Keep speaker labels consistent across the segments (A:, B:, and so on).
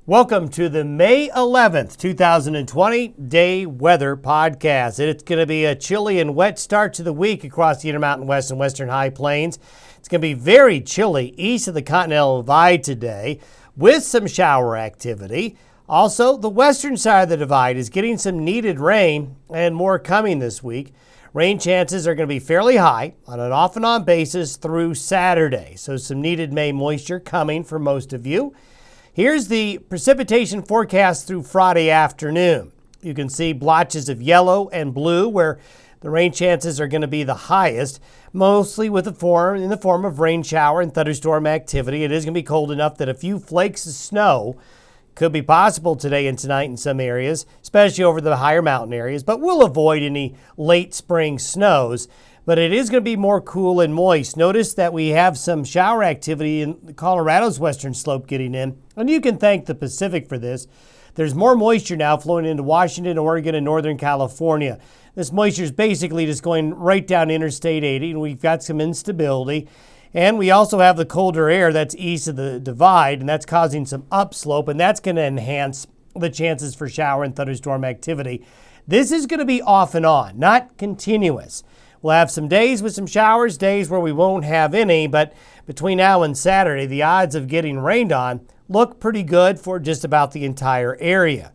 A: Welcome to the May 11th, 2020 Day Weather Podcast. It's going to be a chilly and wet start to the week across the Intermountain West and Western High Plains. It's going to be very chilly east of the Continental Divide today with some shower activity. Also, the western side of the divide is getting some needed rain and more coming this week. Rain chances are going to be fairly high on an off and on basis through Saturday. So some needed May moisture coming for most of you. Here's the precipitation forecast through Friday afternoon. You can see blotches of yellow and blue where the rain chances are going to be the highest, mostly in the form of rain shower and thunderstorm activity. It is going to be cold enough that a few flakes of snow could be possible today and tonight in some areas, especially over the higher mountain areas, but we'll avoid any late spring snows. But it is going to be more cool and moist. Notice that we have some shower activity in Colorado's western slope getting in, and you can thank the Pacific for this. There's more moisture now flowing into Washington, Oregon, and Northern California. This moisture is basically just going right down Interstate 80, and we've got some instability. And we also have the colder air that's east of the divide, and that's causing some upslope, and that's going to enhance the chances for shower and thunderstorm activity. This is going to be off and on, not continuous. We'll have some days with some showers, days where we won't have any, but between now and Saturday, the odds of getting rained on look pretty good for just about the entire area.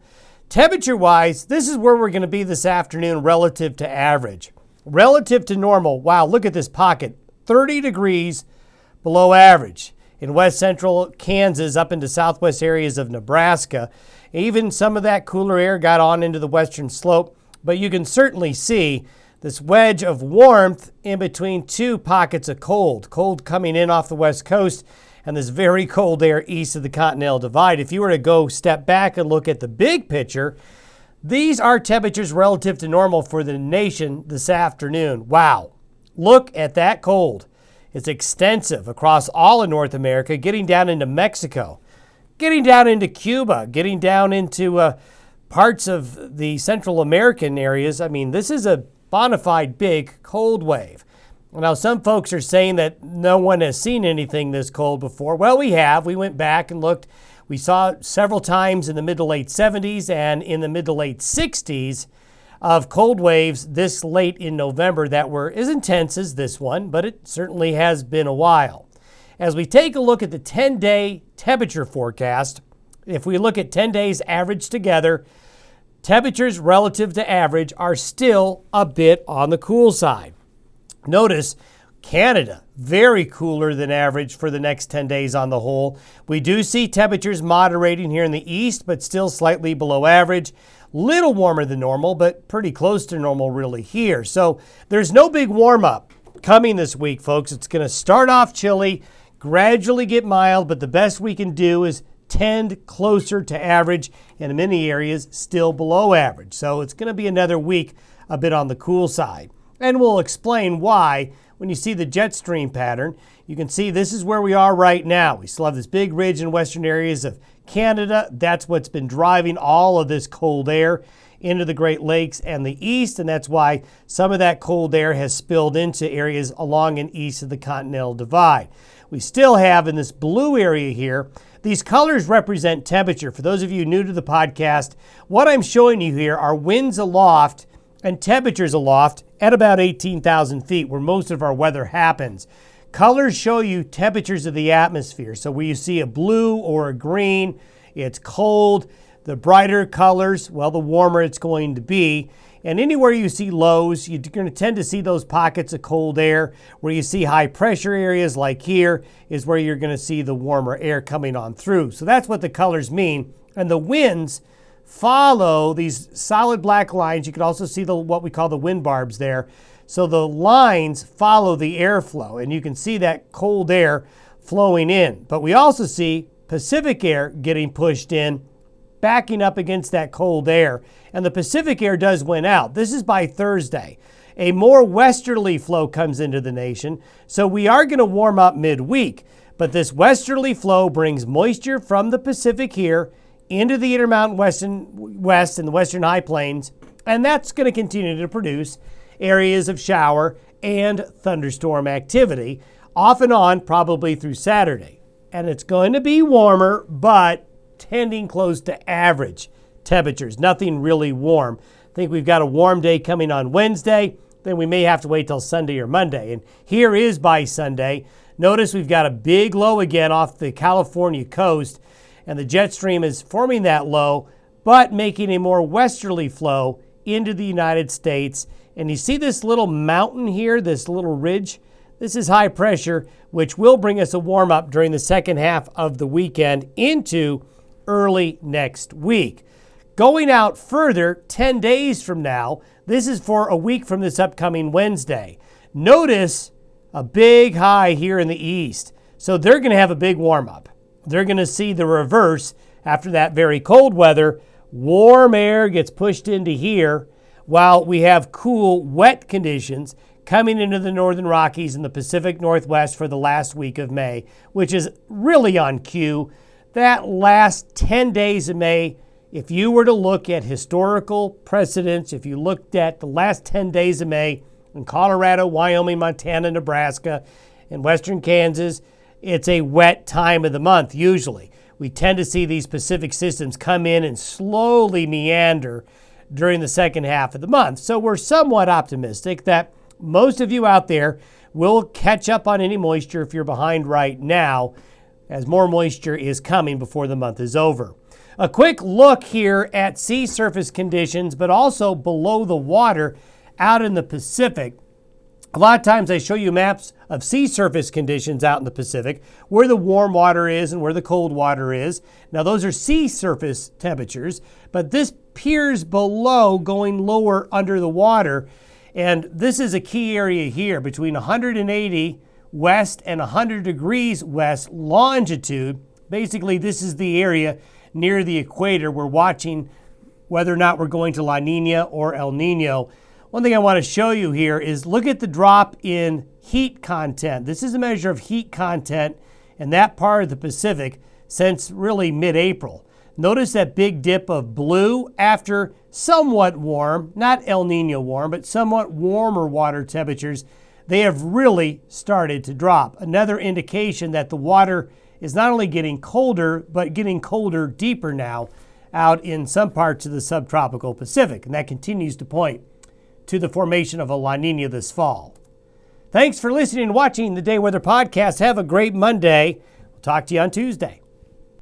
A: Temperature-wise, this is where we're going to be this afternoon relative to average. Relative to normal, wow, look at this pocket, 30 degrees below average. In west central Kansas, up into southwest areas of Nebraska, even some of that cooler air got on into the western slope, but you can certainly see this wedge of warmth in between two pockets of cold coming in off the west coast and this very cold air east of the Continental Divide. If you were to go step back and look at the big picture, these are temperatures relative to normal for the nation this afternoon. Wow, look at that cold. It's extensive across all of North America, getting down into Mexico, getting down into Cuba, getting down into parts of the Central American areas. I mean, this is a bona fide big cold wave. Now, some folks are saying that no one has seen anything this cold before. Well, we have. We went back and looked. We saw several times in the mid to late 70s and in the mid to late 60s of cold waves this late in November that were as intense as this one, but it certainly has been a while. As we take a look at the 10-day temperature forecast, if we look at 10 days averaged together, temperatures relative to average are still a bit on the cool side. Notice Canada, very cooler than average for the next 10 days on the whole. We do see temperatures moderating here in the east, but still slightly below average. Little warmer than normal, but pretty close to normal really here. So there's no big warm up coming this week, folks. It's going to start off chilly, gradually get mild, but the best we can do is tend closer to average, and in many areas still below average. So it's going to be another week a bit on the cool side. And we'll explain why when you see the jet stream pattern. You can see this is where we are right now. We still have this big ridge in western areas of Canada. That's what's been driving all of this cold air into the Great Lakes and the east, and that's why some of that cold air has spilled into areas along and east of the Continental Divide. We still have in this blue area here, these colors represent temperature. For those of you new to the podcast, what I'm showing you here are winds aloft and temperatures aloft at about 18,000 feet, where most of our weather happens. Colors show you temperatures of the atmosphere. So where you see a blue or a green, it's cold. The brighter colors, well, the warmer it's going to be. And anywhere you see lows, you're going to tend to see those pockets of cold air. Where you see high pressure areas like here is where you're going to see the warmer air coming on through. So that's what the colors mean. And the winds follow these solid black lines. You can also see what we call the wind barbs there. So the lines follow the airflow, and you can see that cold air flowing in. But we also see Pacific air getting pushed in, backing up against that cold air. And the Pacific air does win out. This is by Thursday. A more westerly flow comes into the nation, so we are going to warm up midweek. But this westerly flow brings moisture from the Pacific here into the Intermountain West and the Western High Plains, and that's going to continue to produce areas of shower and thunderstorm activity, off and on probably through Saturday. And it's going to be warmer, but tending close to average temperatures, nothing really warm. I think we've got a warm day coming on Wednesday, then we may have to wait till Sunday or Monday. And here is by Sunday. Notice we've got a big low again off the California coast, and the jet stream is forming that low, but making a more westerly flow into the United States. And you see this little mountain here, this little ridge? This is high pressure, which will bring us a warm up during the second half of the weekend into early next week. Going out further, 10 days from now, this is for a week from this upcoming Wednesday. Notice a big high here in the east. So they're going to have a big warm up. They're going to see the reverse after that very cold weather. Warm air gets pushed into here while we have cool, wet conditions coming into the northern Rockies and the Pacific Northwest for the last week of May, which is really on cue. That last 10 days of May, if you were to look at historical precedents, if you looked at the last 10 days of May in Colorado, Wyoming, Montana, Nebraska, and western Kansas, it's a wet time of the month usually. We tend to see these Pacific systems come in and slowly meander during the second half of the month. So we're somewhat optimistic that most of you out there will catch up on any moisture if you're behind right now, as more moisture is coming before the month is over. A quick look here at sea surface conditions, but also below the water out in the Pacific. A lot of times I show you maps of sea surface conditions out in the Pacific, where the warm water is and where the cold water is. Now those are sea surface temperatures, but this peers below, going lower under the water. And this is a key area here between 180 west and 100 degrees west longitude. Basically, this is the area near the equator. We're watching whether or not we're going to La Nina or El Nino. One thing I want to show you here is look at the drop in heat content. This is a measure of heat content in that part of the Pacific since really mid-April. Notice that big dip of blue after somewhat warm, not El Nino warm, but somewhat warmer water temperatures. They have really started to drop. Another indication that the water is not only getting colder, but getting colder deeper now out in some parts of the subtropical Pacific. And that continues to point to the formation of a La Nina this fall. Thanks for listening and watching the Day Weather Podcast. Have a great Monday. We'll talk to you on Tuesday.